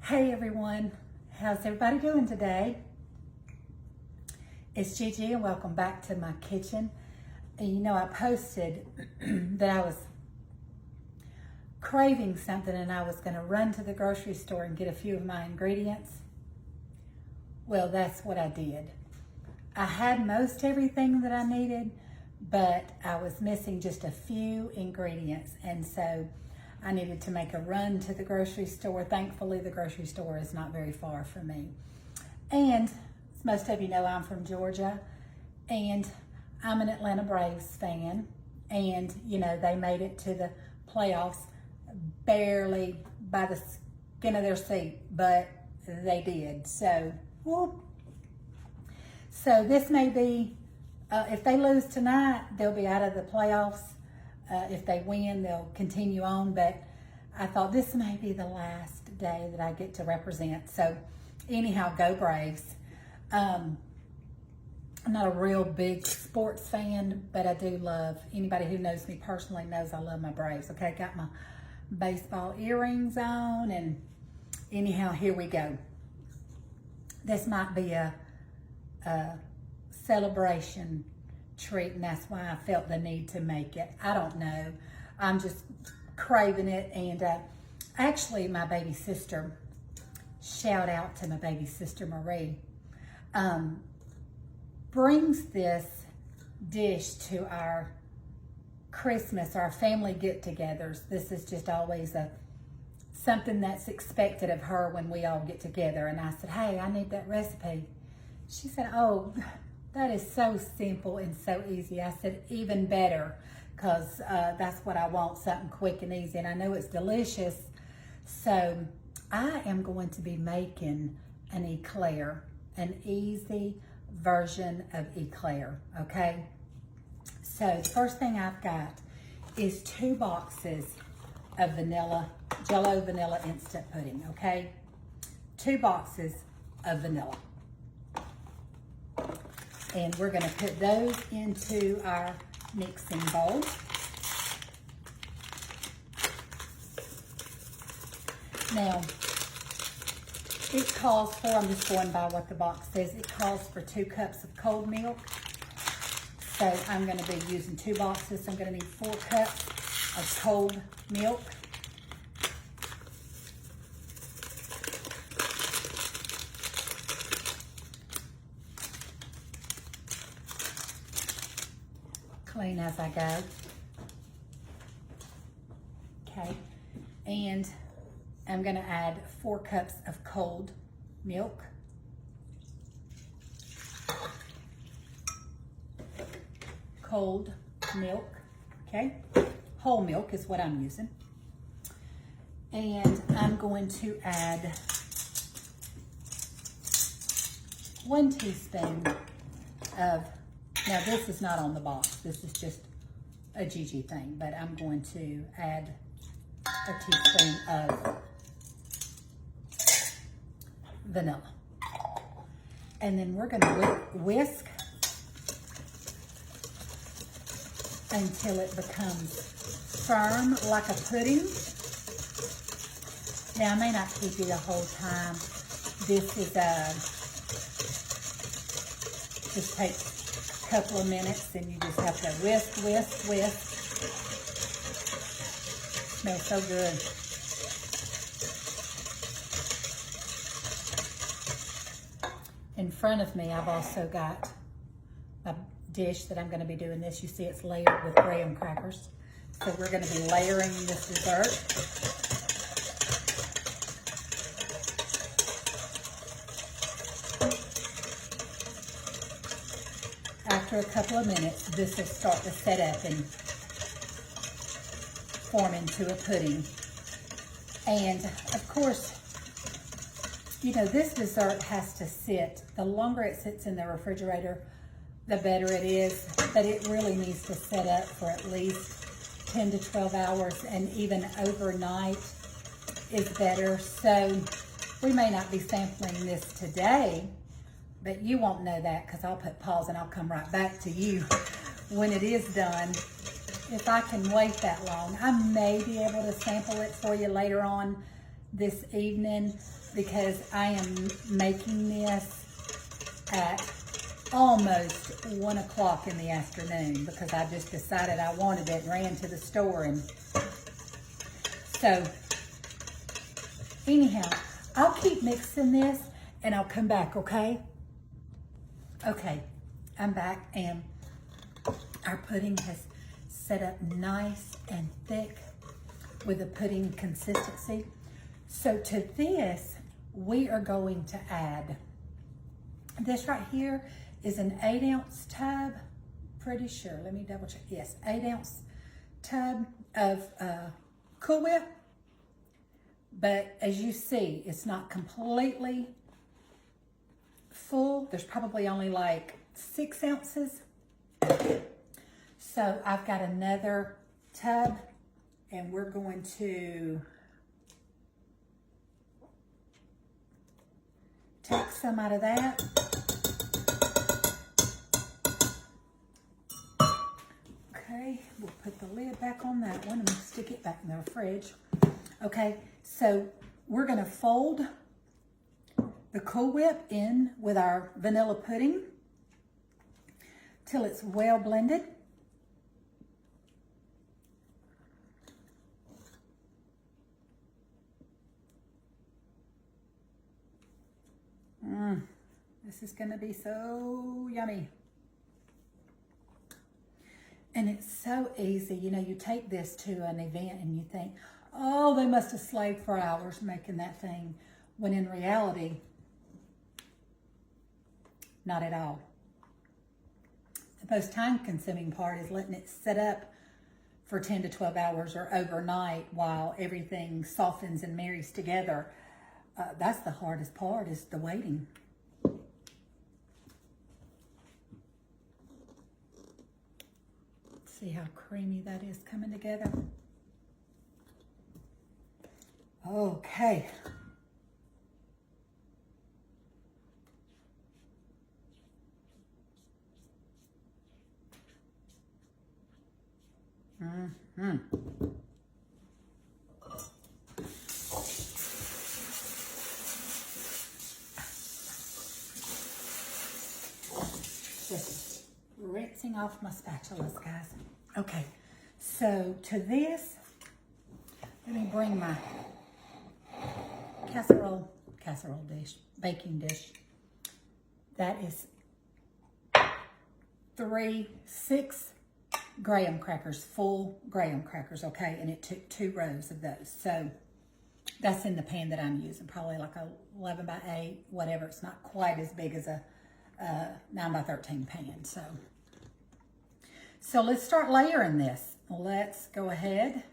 Hey everyone, how's everybody doing today? It's Gigi and welcome back to my kitchen. And you know, I posted that I was craving something and I was going to run to the grocery store and get a few of my ingredients. Well, that's what I did. I had most everything that I needed, but I was missing just a few ingredients, and so I needed to make a run to the grocery store. Thankfully, the grocery store is not very far from me. And as most of you know, I'm from Georgia, and I'm an Atlanta Braves fan. And, you know, they made it to the playoffs barely by the skin of their seat, but they did. So, whoop. So this may be, if they lose tonight, they'll be out of the playoffs. If they win, they'll continue on, but I thought this may be the last day that I get to represent. So anyhow, go Braves. I'm not a real big sports fan, but I do love, anybody who knows me personally knows I love my Braves. Okay, got my baseball earrings on, and anyhow, here we go. This might be a celebration treat, and that's why I felt the need to make it. I don't know. I'm just craving it. And actually, my baby sister, shout out to my baby sister Marie, brings this dish to our Christmas, our family get-togethers. This is just always something that's expected of her when we all get together. And I said, hey, I need that recipe. She said, oh, that is so simple and so easy. I said, even better, because that's what I want, something quick and easy. And I know it's delicious. So I am going to be making an Eclair, an easy version of Eclair, okay? So the first thing I've got is 2 boxes of Jello vanilla instant pudding, okay? 2 boxes of vanilla. And we're gonna put those into our mixing bowl. Now, it calls for, I'm just going by what the box says, it calls for 2 cups of cold milk. So I'm gonna be using 2 boxes, so I'm gonna need 4 cups of cold milk. Clean as I go. Okay, and I'm gonna add 4 cups of cold milk. Cold milk, okay? Whole milk is what I'm using. And I'm going to add 1 teaspoon of, now this is not on the box, this is just a Gigi thing, but I'm going to add a teaspoon of vanilla. And then we're gonna whisk until it becomes firm like a pudding. Now I may not keep you the whole time. This is just takes couple of minutes, and you just have to whisk. Smells so good. In front of me, I've also got a dish that I'm going to be doing this. You see it's layered with graham crackers. So we're going to be layering this dessert. After a couple of minutes, this will start to set up and form into a pudding. And of course, you know, this dessert has to sit. The longer it sits in the refrigerator, the better it is. But it really needs to set up for at least 10 to 12 hours, and even overnight is better. So we may not be sampling this today, but you won't know that because I'll put pause and I'll come right back to you when it is done. If I can wait that long, I may be able to sample it for you later on this evening because I am making this at almost 1 o'clock in the afternoon because I just decided I wanted it and ran to the store. And so anyhow, I'll keep mixing this and I'll come back, okay? Okay, I'm back and our pudding has set up nice and thick with a pudding consistency. So to this, we are going to add, this right here is an 8-ounce tub, pretty sure, let me double check. Yes, 8-ounce tub of Cool Whip. But as you see, it's not completely full. There's probably only like 6 ounces. So I've got another tub and we're going to take some out of that. Okay, we'll put the lid back on that one and stick it back in the fridge. Okay, so we're gonna fold the Cool Whip in with our vanilla pudding till it's well blended. This is gonna be so yummy. And it's so easy. You know, you take this to an event and you think, oh, they must have slaved for hours making that thing. When in reality, not at all. The most time-consuming part is letting it set up for 10 to 12 hours or overnight while everything softens and marries together. That's the hardest part, is the waiting. See how creamy that is coming together? Okay. Just rinsing off my spatulas, guys. Okay, so to this, let me bring my casserole dish, baking dish. That is 6 graham crackers, full graham crackers, okay? And it took 2 rows of those. So that's in the pan that I'm using, probably like a 11 by 8, whatever. It's not quite as big as a 9 by 13 pan. So let's start layering this. Let's go ahead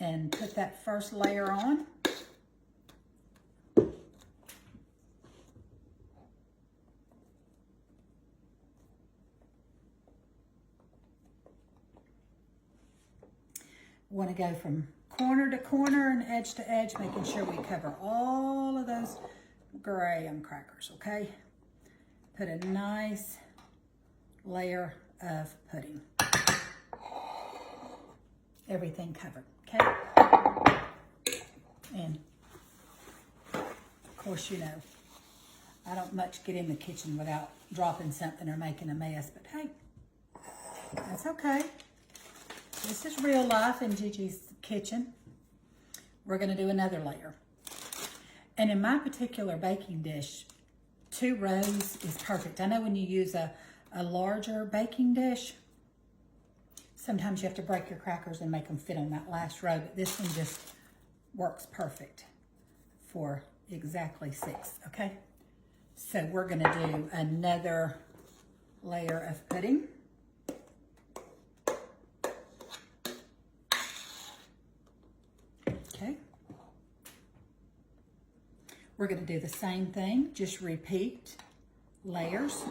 and put that first layer on. Want to go from corner to corner and edge to edge, making sure we cover all of those graham crackers, okay? Put a nice layer of pudding. Everything covered, okay? And of course, you know, I don't much get in the kitchen without dropping something or making a mess, but hey, that's okay. This is real life in Gigi's kitchen. We're gonna do another layer. And in my particular baking dish, 2 rows is perfect. I know when you use a larger baking dish, sometimes you have to break your crackers and make them fit on that last row, but this one just works perfect for exactly 6, okay? So we're gonna do another layer of pudding. Okay. We're going to do the same thing, just repeat layers.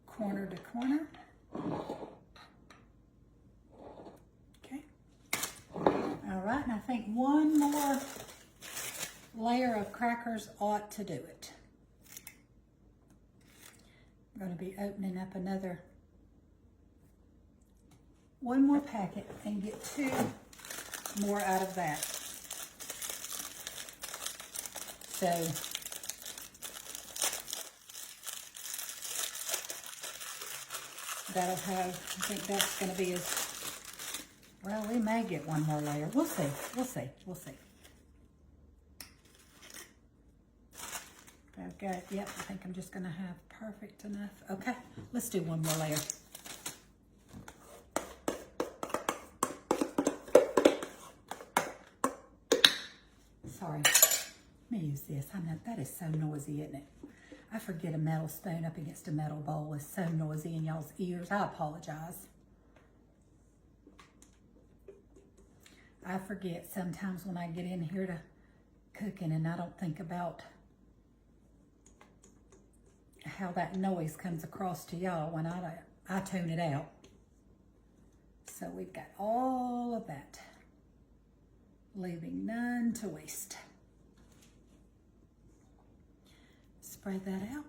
Corner to corner. Okay. All right, and I think one more layer of crackers ought to do it. I'm going to be opening up one more packet and get 2 more out of that. So that'll have, I think that's going to be well, we may get 1 more layer. We'll see, we'll see, we'll see. I've got, yep, I think I'm just going to have perfect enough. Okay, let's do 1 more layer. Sorry, let me use this. I know that is so noisy, isn't it? I forget a metal spoon up against a metal bowl is so noisy in y'all's ears. I apologize. I forget sometimes when I get in here to cooking and I don't think about how that noise comes across to y'all when I tune it out. So we've got all of that, leaving none to waste. Spread that out.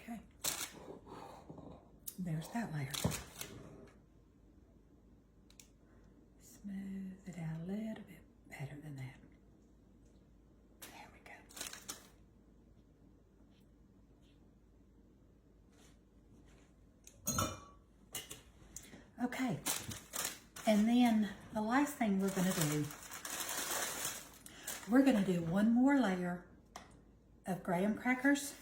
Okay, there's that layer. Smooth it out a little bit better than that. There we go. Okay, and then the last thing we're going to do 1 more layer of graham crackers.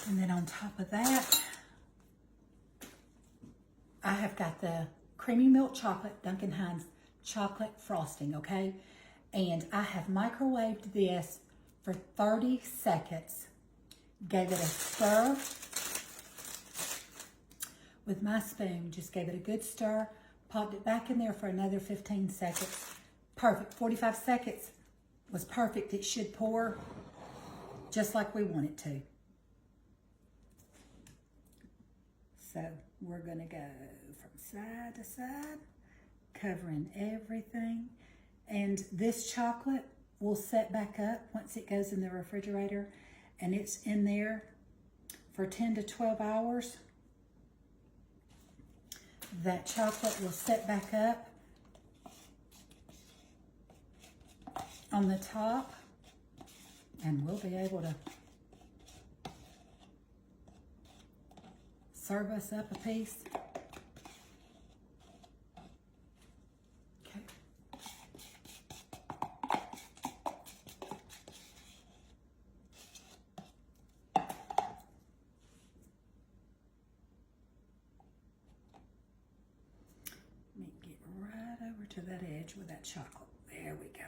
And then on top of that, I have got the creamy milk chocolate, Duncan Hines chocolate frosting, okay? And I have microwaved this for 30 seconds. Gave it a stir with my spoon, just gave it a good stir, popped it back in there for another 15 seconds. Perfect, 45 seconds was perfect. It should pour just like we want it to. So we're gonna go from side to side, covering everything. And this chocolate will set back up once it goes in the refrigerator, and it's in there for 10 to 12 hours. That chocolate will set back up on the top, and we'll be able to serve us up a piece. Okay. Let me get right over to that edge with that chocolate. There we go.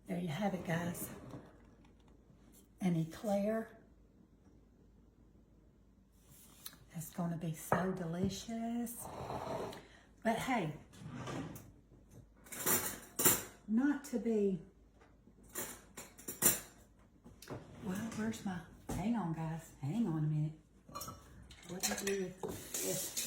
There you have it, guys. An Eclair. It's going to be so delicious. But hey, not to be, well, where's my, hang on guys, hang on a minute. What do I do with this?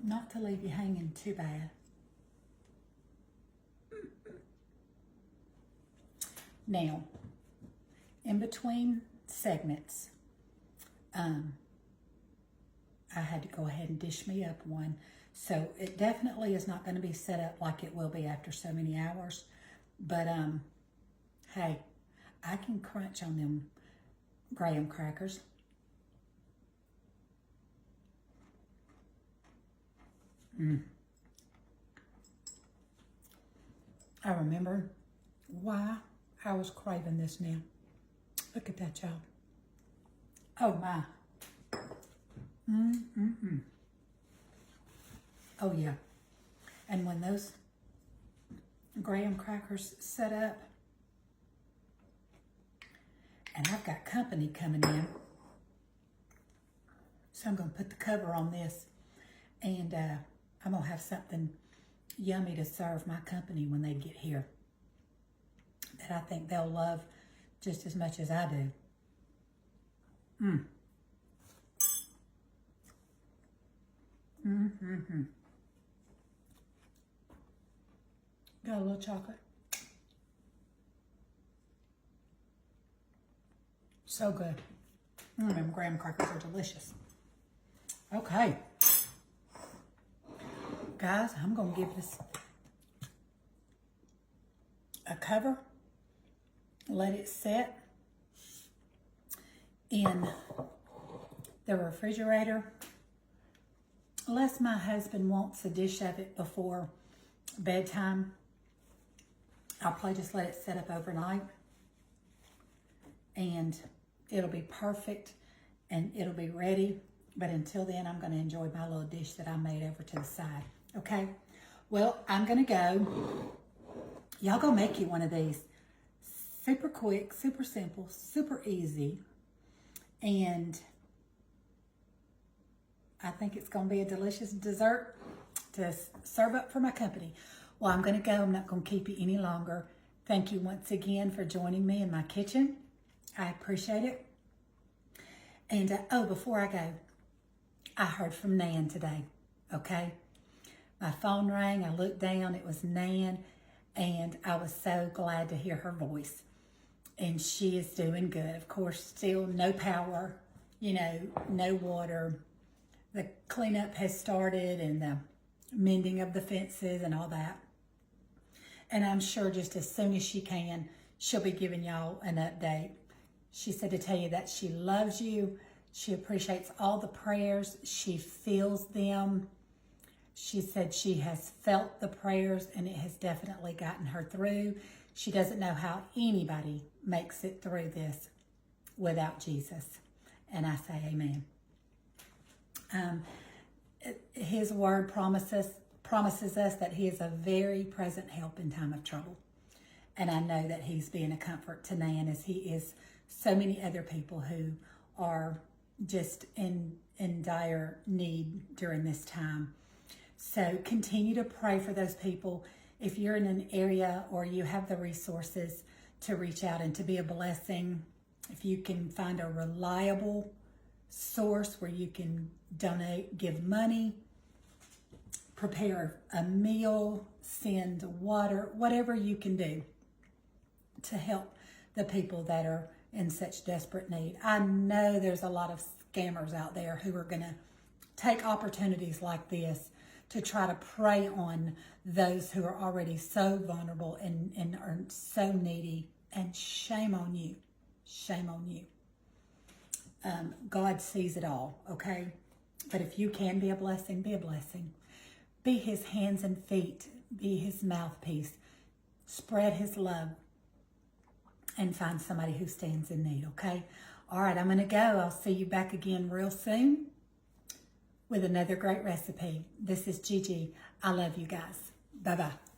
Not to leave you hanging too bad. Now, in between segments, I had to go ahead and dish me up one. So it definitely is not going to be set up like it will be after so many hours. But, hey, I can crunch on them graham crackers. I remember why I was craving this now. Look at that, y'all. Oh, my. Oh, yeah. And when those graham crackers set up, and I've got company coming in, so I'm going to put the cover on this, and I'm going to have something yummy to serve my company when they get here that I think they'll love just as much as I do. Got a little chocolate. So good. Them graham crackers are delicious. Okay. Guys, I'm going to give this a cover. Let it set in the refrigerator. Unless my husband wants a dish of it before bedtime, I'll probably just let it set up overnight. And it'll be perfect and it'll be ready. But until then, I'm going to enjoy my little dish that I made over to the side. Okay? Well, I'm going to go. Y'all go make you one of these. Super quick, super simple, super easy. And I think it's going to be a delicious dessert to serve up for my company. Well, I'm going to go. I'm not going to keep you any longer. Thank you once again for joining me in my kitchen. I appreciate it. And, oh, before I go, I heard from Nan today, okay? My phone rang. I looked down. It was Nan, and I was so glad to hear her voice. And she is doing good. Of course, still no power, you know, no water. The cleanup has started and the mending of the fences and all that. And I'm sure just as soon as she can, she'll be giving y'all an update. She said to tell you that she loves you. She appreciates all the prayers. She feels them. She said she has felt the prayers and it has definitely gotten her through. She doesn't know how anybody makes it through this without Jesus. And I say amen. His word promises us that he is a very present help in time of trouble. And I know that he's being a comfort to Nan as he is so many other people who are just in dire need during this time. So continue to pray for those people. If you're in an area or you have the resources to reach out and to be a blessing, if you can find a reliable source where you can donate, give money, prepare a meal, send water, whatever you can do to help the people that are in such desperate need. I know there's a lot of scammers out there who are going to take opportunities like this to try to prey on those who are already so vulnerable and are so needy. And shame on you. Shame on you. God sees it all, okay? But if you can be a blessing, be a blessing. Be his hands and feet. Be his mouthpiece. Spread his love. And find somebody who stands in need, okay? All right, I'm going to go. I'll see you back again real soon with another great recipe. This is Gigi. I love you guys. Bye-bye.